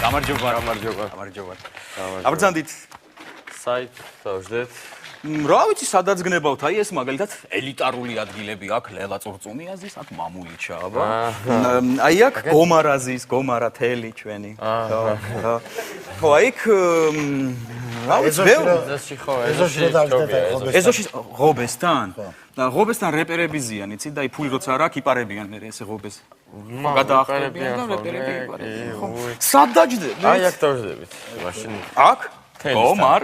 გამარჯობა. აბრძანდით. საით დავждეთ. რა ვიცი, სადაც გნებავთ, აი ეს მაგალითად ელიტარული ადგილები აქ ლელა წურწუმიაზის, აქ მამულიჩა, აბა. აი აქ გომარაზის, გომარა თელი ჩვენი. ხო, აი იქ რა ვიცი, ეზოში ღობესთან? და ღობესთან რეპერები ზიან, იცი და აი ფული როცა არ აქვს, იპარებიან მე ესე ღობეს. გადაახტებიან და რეპერები იპარებიან. ხო. სად დაждდებით? აი აქ დავждებით. მაშინ აქ? გომარ.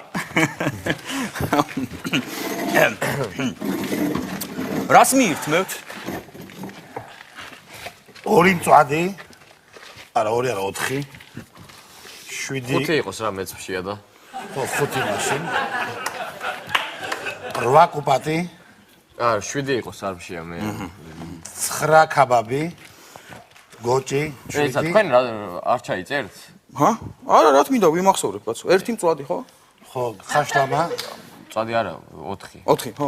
რას მიირთმევთ? ორი მწვადი. არა, ორი არა, 4. 7. 5 იყოს რა მეცფშია და. ხო, 5 მაშინ. 8 კუპატი. არა, 7 იყოს არბშია მე. 9 ქაბაბი. გოჭი, 7. თქვენ არ ჩაიწერთ? ჰა? არა, რა თქმა უნდა, ვიმახსოვრებ, კაცო. ერთი მწვადი, ხო? ხო, ხაშლამა. მწვადი არა, 4. 4, ხო.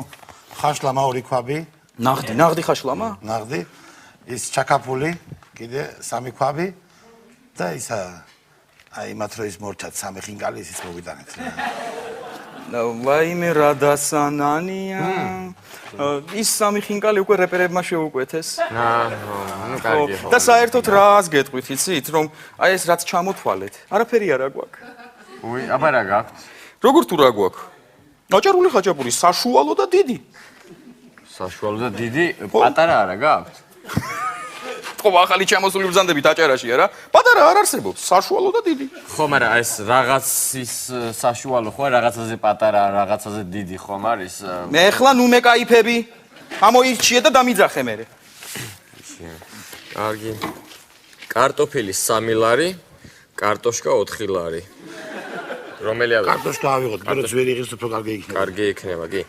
ხაშლამა 2 ქვაბი. ნაღდი ხაშლამა? ნაღდი. ის ჩაკაფული, კიდე 3 ქვაბი და ისა აი მათ რო ის მორჩათ 3 ხინკალი ისიც მოვიტანეთ. ვაიმე რა დასანანია. ის 3 ხინკალი უკვე რეპერებმა შეუკვეთეს. ნუ კარგი ხო. და საერთოდ რას გეტყვით, იცით, რომ აი ეს რაც ჩამოთვალეთ, არაფერი არა გვაქვს. უი, აბა რა გაქვთ? როგორ თუ რა გვაქვს? აჭარული ხაჭაპური საშუალო და დიდი. საშუალო და დიდი, პატარა არა გაქვთ? ხო, ახალი ჩამოსული ბრძანდებით აჭარაში არა? პატარა არ არსებობს, საშუალო და დიდი. ხო, მაგრამ ეს რაღაცის საშუალო ხო, რაღაცაზე პატარა, რაღაცაზე დიდი ხომ არის? მე ახლა ნუ მეკაიფები. ამოიჩიე და დამიძახე მე. კარგი. კარტოფილი 3 ლარი, კარტოშკა 4 ლარი. რომელი ავიღოთ? კარტოშკა ავიღოთ, მაგრამ ძველი იღებს უფრო კარგი იქნება. კარგი იქნება, კი.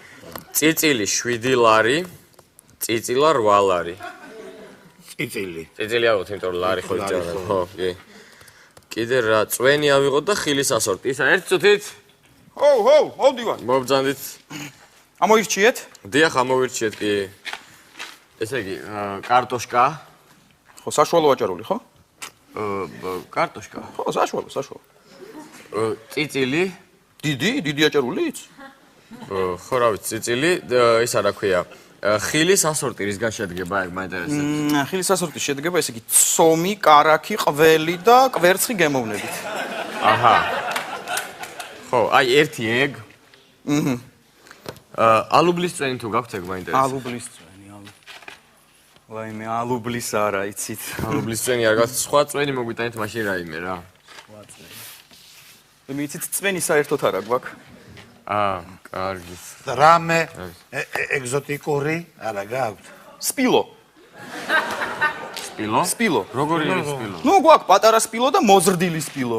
წიწილი 7 ლარი, წიწილა 8 ლარი. წიწილი ავიღოთ, იმიტომ რომ ლარი ხო იჭარა, ხო, კი. კიდე რა, წვენი ავიღოთ და ხილის ასორტი. ისა ერთ წუთით? ჰო, მოვდივარ. მობრძანდით. ამოირჩიეთ? დიახ, ამოვირჩიეთ, კი. ესე იგი, კარტოშკა. ხო, საშუალო აჭარული, ხო? კარტოშკა. ხო, საშუალო. წიწილი. დიდი აჭარულიც? ხო, რა ვიცი, წიწილი, ისა რა ქვია. ხილის ასორტი რის გაშედგება, ეგ მაინტერესებს. ხილის ასორტი შედგება, ესე იგი, ცომი, კარაქი, ყველი და კვერცხი გემოვნებით. აჰა. ხო, აი ერთი ეგ. ალუბლის წვენი თუ გაქვთ ეგ მაინტერესებს. ალუბლის წვენი. ვაიმე, ალუბლის არა, იცით. ალუბლის წვენი არ გაქვთ, სხვა წვენი მოგვიტანეთ მაშინ რაიმე რა. სხვა წვენი. მე იცით, წვენი საერთოდ არა გვაქვს. კარგი. რამე ეგზოტიკური არა გაქვთ? სპილო. სპილო? როგორი არის სპილო? ნუ გვაქვს პატარა სპილო და მოზრდილი სპილო.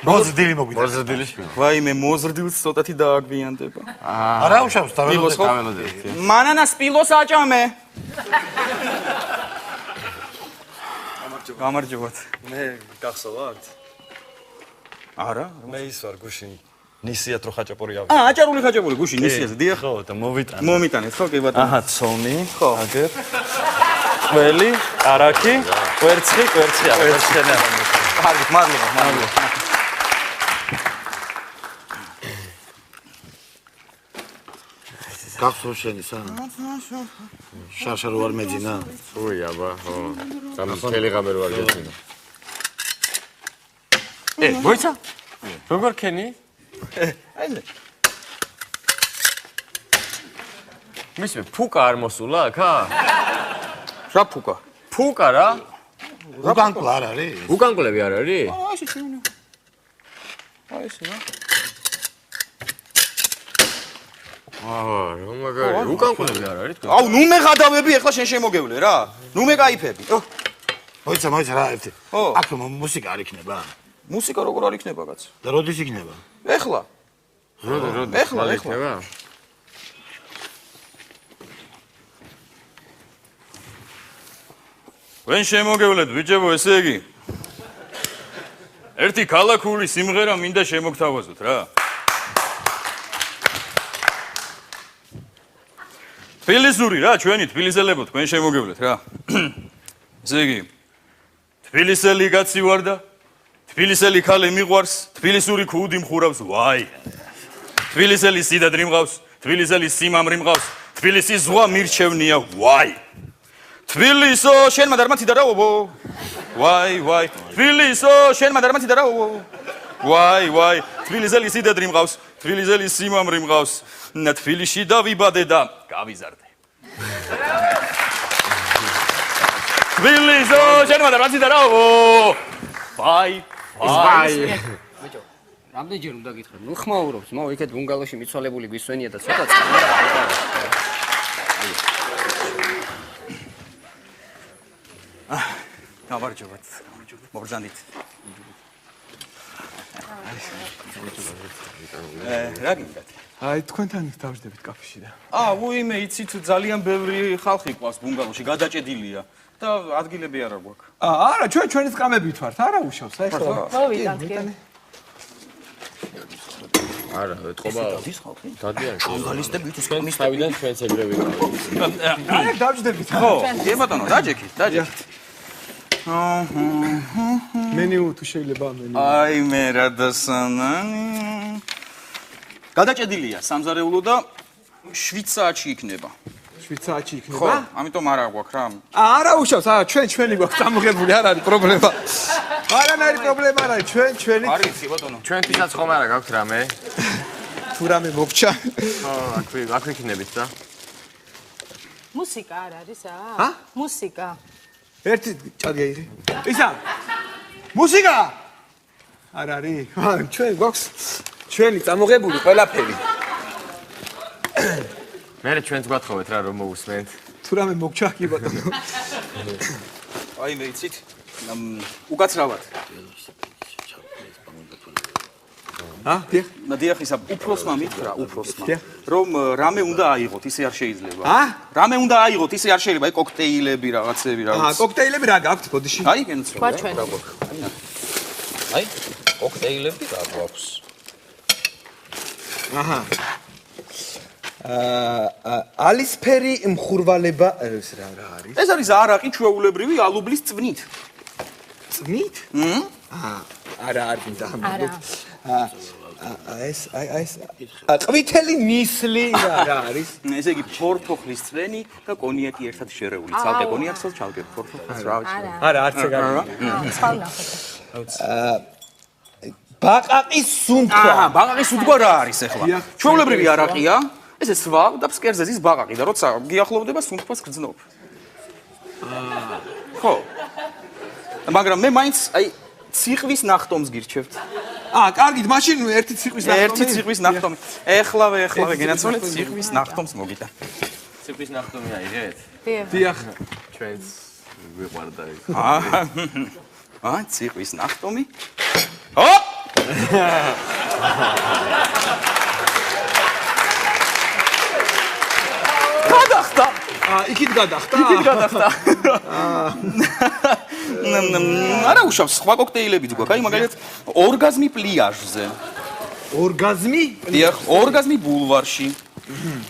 მოზრდილი მოგვიტანეთ. მოზრდილი სპილო. ვაიმე, მოზრდილს ცოტათი დააგვიანდება. არა უშავს სპილოს ხო? დაველოდეთ. მანანა სპილოს აჭამე. გამარჯობათ. მე გახსოვართ? არა? მე ის ვარ გუშინ. ნისიათ რო ხაჭაპური ავიღე. აჭარული ხაჭაპური გუშინ ნისიაზე, დიახ. ხო, და მოვიტანე. მომიტანეთ, ხო, კი ბატონო. აჰა, ცომი, ხო. აგერ. ყველი, კარაქი, კვერცხი არა, კვერცხი არა. კარგი, მადლობა. გახსოვს შენისა? შაშა რო არ მეძინა? უი, აბა, ხო. თელი ღამე რო არ გეძინა. მოიცა? როგორ ქენი? აიზე. მისმე ფუკა არ მოსულა აქა? რა ფუკა? ფუკა რა? უკანკლა არ არის? უკანკლები არ არის? აი ესე შევნე. აი ესე რა. რა მაგარი, უკანკლები არ არის? აუ, ნუ მე გადავები, ეხლა შენ შემოგევლე რა. ნუ მე кайფები. მოიცა რა ერთი. ხო. აქ მუსიკა არ იქნება? მუსიკა როგორ არ იქნება კაც? და როდის იქნება? ეხლა. როდი, ეხლა. ვენ შემოგევლეთ ბიჭებო, ესე იგი. ერთი ქალაქური სიმღერა მინდა შემოგთავაზოთ რა. თბილისური რა, ჩვენი თბილისელებო, თქვენ შემოგევლეთ რა. ესე იგი, თბილისელი კაცი ვარ და თბილისელი ქალი მიყვარს, თბილისური ქუდი მხურავს, ვაი. თბილისელი სიდადრი მყავს, თბილისელი სიმამრი მყავს, თბილისის ზღვა მირჩევნია, ვაი. თბილისო, შენმა დარმაცი დარაობო. ვაი, ვაი. თბილისო, შენმა დარმაცი დარაობო. ვაი, ვაი. თბილისელი სიდადრი მყავს, თბილისელი სიმამრი მყავს, თბილისში დავიბადე და გავიზარდე. თბილისო, შენმა დარმაცი დარაობო. ვაი, ვაი. რამდენჯერ უნდა გითხრა? ნუ ხმაურობს, მოუ იქეთ ბუნგალოში მიცვალებული გვისვენია და ცოტა წყალი გამარჯობათ. მოგზანდით. რა გინდათ? აი თქვენთან დავждებით კაფეში და. უიმე, იცით, ძალიან ბევრი ხალხი ყავს ბუნგალოში, გადაჭედილია და ადგილები არ აქვს. არა, ჩვენის კამებით ვართ, არა უშავს, აი ხო. მოვიდანთ კი. არა, ეთყობა. ის ხალხი? დადიან. ბუნგალისტები ვითის ჩვენს თავიდან ჩვენს ეგრევე გავიგეთ. აი დავждებით. ხო, კი ბატონო, დაჯექით, დაჯექით. მენიუ თუ შეიძლება მენიუ. აი მე რა დასანანი. გადაჭედილია სამზარეულო და 7 საათში იქნება. 7 საათში ხო, იქნება? ამიტომ არა გვაქვს რა. არა უშავს, ჩვენი გვაქვს წამოღებული, არ არის პრობლემა. არანაირი პრობლემა არ არის, ჩვენი. არის კი ბატონო. ჩვენთვისაც ხომ არა გაქვთ რამე? თუ რამე მოგჭა. ხო, აქ ვიქნებით და. მუსიკა არ არის ა? ჰა? მუსიკა. ერთი ჭადიაიღე. ისა. მუსიკა. არ არის. ჩვენ გვაქვს ჩვენი წამოღებული ყველაფერი. მე ჩვენს გვათხოვეთ რა რომ მოусმენთ. თუ რამე მოგჭა კი ბატონო. აი მე იცით, უკაცრავად. დიახ. დიახ, ისა უფროსმა მითხრა, უფროსმა, დიახ. რომ რამე უნდა აიღოთ, ისე არ შეიძლება. რამე უნდა აიღოთ, ისე არ შეიძლება, აი კოქტეილები, რაღაცები, რაღაც. კოქტეილები რა გაქვთ ბოდიში? აი გენცრა. თქვა ჩვენ. აი კოქტეილები რა გვაქვს? ალისფერი მხურვალება ეს რა არის? ეს არის არაყი ჩვეულებრივი ალუბლის წვნით. წვნით? არა არ გინდა არა. ეს ყვითელი ნისლი რა არის? ესე იგი ფორთოხლის წვენი და კონიაკი ერთად შერეული. ცალკე კონიაკს და ცალკე ფორთოხლს რა ვიცი. არა არც ეგ არ არის. სხვა ნახეთ. ბაყაყის სუნთქვა. ბაყაყის სუნთქვა რა არის ახლა? ჩვეულებრივი არაყია. ესე სვა და ფსკერზე ზის ბაყაყი და როცა გიახლოვდება სუნთქვას გრძნობ. ხო. მაგრამ მე მაინც აი ციხვის ნახტომს გირჩევთ. კარგით, მაშინ ერთი ციხვის ნახტომი. ერთი ციხვის ნახტომი. ეხლავე გენაცვალეთ ციხვის ნახტომს მოგიტა. ციფრის ნახტომი აიღეთ? დიახ. ჩვენს ვიყვარდა ის. ციხვის ნახტომი. გადახტა. იქით გადახტა? იქით გადახტა. არა უშავს, სხვა კოქტეილებიც გვაქვს. აი მაგალითად ორგაზმი პლიაჟზე. ორგაზმი? დიახ, ორგაზმი ბულვარში.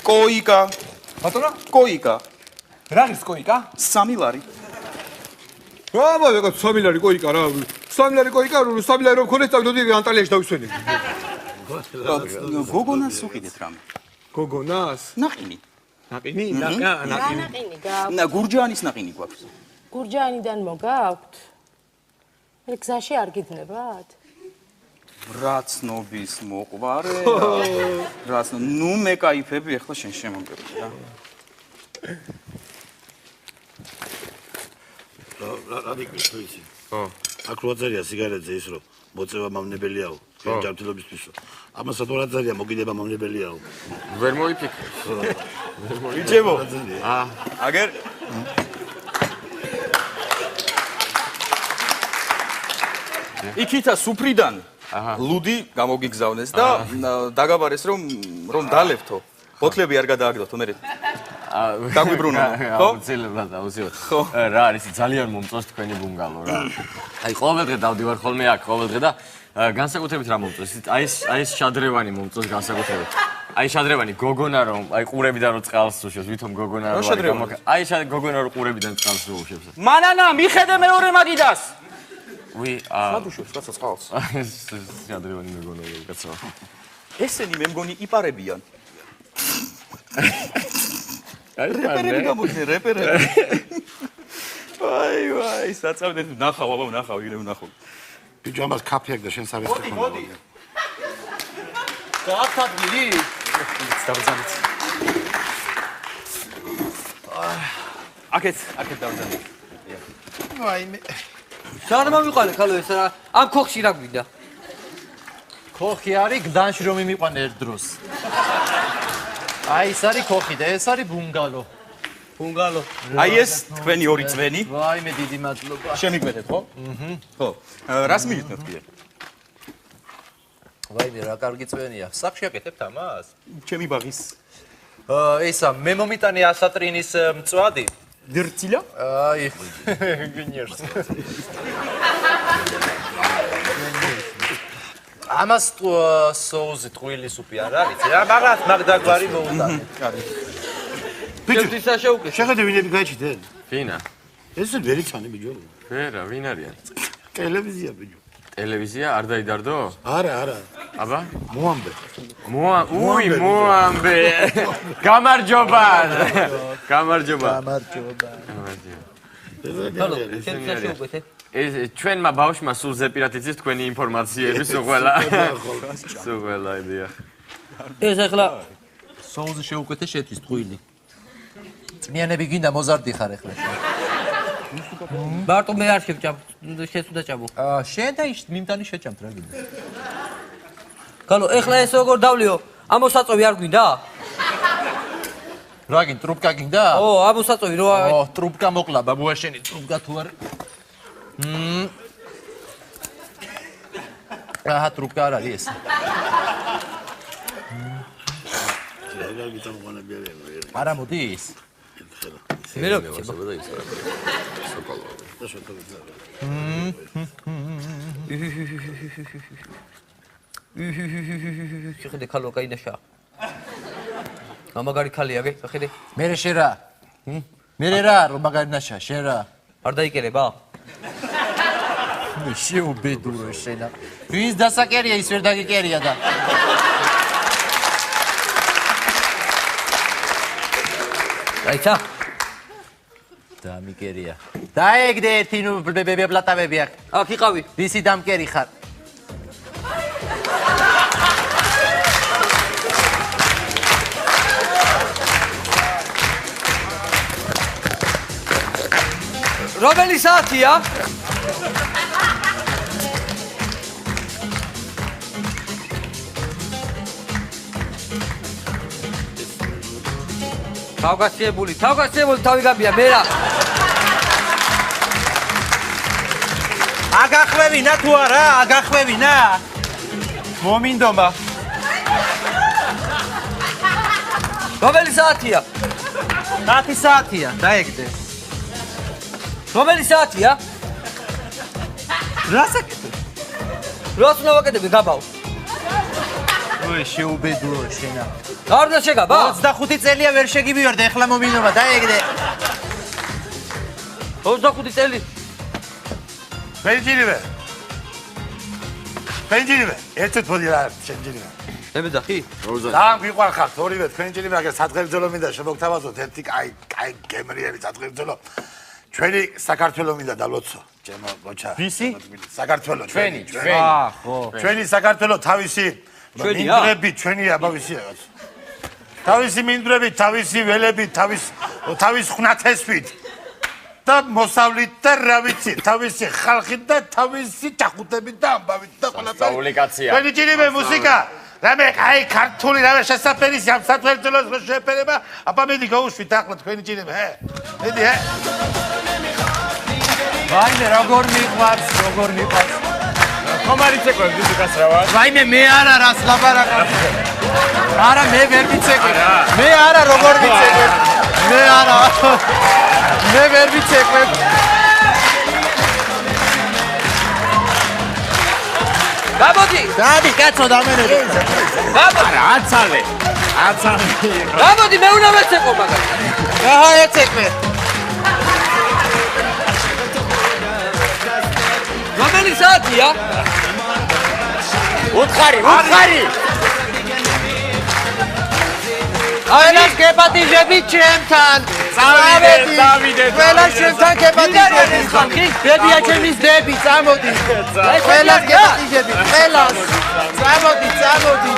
კოიკა. ბატონო? კოიკა. რა არის კოიკა? 3 ლარი. მოგეკაც 3 ლარი კოიკა რა. 3 ლარი კოიკა, 3 ლარი რომ მქონდეს, წავიდოდი ანტალიაში დავისვენები. გოგონას უყიდეთ რამე. გოგონას? ნაყინი. ნაყინი? ნაყინი გაქვს. გურჯაანის ნაყინი გვაქვს. გურჯაანიდან მოგაქვთ? მე გზაში არ გიძნებათ? რაცნობის მოყვარე. რაც ნუ მე кайფები ახლა შენ შემოგები რა. რა გიქნის თუ იცი? ხო. აქ რო წერია სიგარეტზე ის რომ მოწევა მავნებელიაო. ჯანმრთელობისთვის. ამასაც რა წერია მოგიდება მავნებელიაო. ვერ მოიფიქრე. იჩემო. აგერ იქითა სუფრიდან ლუდი გამოგიგზავნეს და დაგაბარეს რომ დალევთო. ბოთლები არ გადააგდოთო მე. დაგვიბრუნა, ხო? აუცილებლად, აუცილებლად. რა არის ძალიან მომწონს თქვენი ბუნგალო რა. აი ყოველდღე დავდივარ ხოლმე აქ, ყოველდღე და განსაკუთრებით რა მომწონს? აი ეს შადრევანი მომწონს განსაკუთრებით. აი შადრევანი გოგონა რომ აი ყურებიდან რო წყალს უშვებს, ვითომ გოგონა რო აი გოგონა რო ყურებიდან წყალს უშვებს. მანანა, მიხედე მეორე მაგიდას. ვი სადუშვებს რაცა წყალს. შადრევანი მეგონა კაცო. ესენი მე მგონი იპარებიან. აი რეპერები გამოჩნდნენ, რეპერები. ვაი, საწავდეთ ნახავ, აბა ნახავ, იგივე ნახავ. ბიჭო ამას კაფე აქვს და შენ სარეს ხომ. მოდი. გააფთადგილი? დავზანეთ. აქეთ დავზანეთ. ვაიმე. სანამ მოვიყვანე ხალო ეს რა ამ ქოხში რა გვინდა? ქოხი არის გდანში რომ იმიყვანე ერთ დროს. აი ეს არის ქოხი და ეს არის ბუნგალო. ბუნგალო. აი ეს თქვენი ორი ძვენი. ვაიმე დიდი მადლობა. შემიგვედეთ ხო? ხო. რას მიჯნოთ კიდე? ვაიმე რა კარგი წვენია. სახში აკეთებთ ამას? ჩემი ბაღის. ესა მე მომიტანე ასატრინის მწვადი. დირცილა? აი გინერს. ამას სოუზი ტყუილი სუპი არ არის? რა მაგათ მაგდაგვარი მოუტანე. ბიჭო შეუკე. შეხედე ვინები გაიჩიდნენ? ვინა? ეს ვერ იცანი ბიჭო. ვერა, ვინ არიან? ტელევიზია ბიჭო. ტელევიზია არ დაიდარდო? არა. აბა? მოამბე. მოამბე. გამარჯობა. გამარჯობა. ხალო, შეუკეთე. ეს ჩვენმა ბავშვმა სულ ზეპირად იცის თქვენი ინფორმაციები სულ ყველა იდეა. ეს ახლა სოუზი შეუკეთე შეთვის ტყუილი. წმიანები გინდა მოზარდი ხარ ახლა. მარტო მე არ შევჭამ, შენ უნდა ჭამო. შენ და ის მიმტანი შეჭამთ რა გინდა. ხალო, ახლა ეს როგორ დავლიო? ამოსაწოვი არ გვინდა? რა გინ ტრუბკა გინდა? ო, ამოსაწოვი რო ტრუბკა მოკლა ბაბუა შენი ტრუბკა თუ არ აჰა ტრუბკა არ არის ეს. არა მოდის. მე რო ვიცი. შეხედე ხალო კაინაშა. მამაგარი ხალია გე, შეხედე. მე შენ რა? მე რა რომ მაგარი ნაშა შენ რა? არ დაიკერება? მე შეუბედურო შენა. ვის დასაკერია ის ვერ დაგიკერია და. აიცა. დამიკერია. დაეგდე ერთი ნუ ბებე პლატავები აქ. აქ იყავი. ვისი დამკერი ხარ? რომელი საათია? თავგასიებული, თავი გაბია, მე რა. აგახვევინა თუ არა? აგახვევინა? მომინდომა. რომელი საათია? 10 საათია, დაეგდე. რომელი საათია? რასაკეთე? რას უნდა ვაკეთებ გაბავ? ой, შეუბედურო შენა. არ უნდა შეგაბა? 25 წელია ვერ შეგივიორდე, ეხლა მომინდომა, დაეგდე. 25 წელი. ფენჯინივე. ერთად მოდი რა, შენჯინივე. ებეძახი? ძალიან გვიყვარხართ ორივე თქვენჯინი მაგას საძღებძელო მინდა შემოგთავაზოთ ერთი კაი გემრიელი საძღებძელო ჩვენი საქართველოს მინდა დალოცო ჩემო ბოჩა ვისი? საქართველოს ჩვენი ხო ჩვენი საქართველოს თავისი მინდვრები ჩვენი აბავისი რაღაც თავისი მინდვრები თავისი ველები თავის ხნათესვით და მოსავლით და რა ვიცი თავისი ხალხით და თავისი ჩახუტებით და ამბავით და ყველაფერი ჩვენი ჯინიბე მუსიკა რამე აი ქართული რამე შესაძლებელია ამ საქართველოს რო შეფერება აბა მედი გაუშვით ახლა თქვენი ჯინიბე მედი ვაიმე როგორ მიყვარს ხომ არ იცეკვებ მუსიკას რა ვარ ვაიმე მე არა რას ლაპარაკობ არა მე ვერ ვიცეკვებ მე არა როგორ ვიცეკვებ მე არა მე ვერ ვიცეკვებ გამოდი დადი კაცო დამერე გამოდი აცალე გამოდი მე უნდა ვეცეყო მაგას აჰა ეცეკვე რომელი მართალი საათია? უთხარი. ყველას გეპატიჟები ჩემთან. წავიდეთ. ყველა ჩემთან გეპატიჟები. დებია ჩემის დები, წამოდი. ყველას გეპატიჟები, ყველას. წამოდი.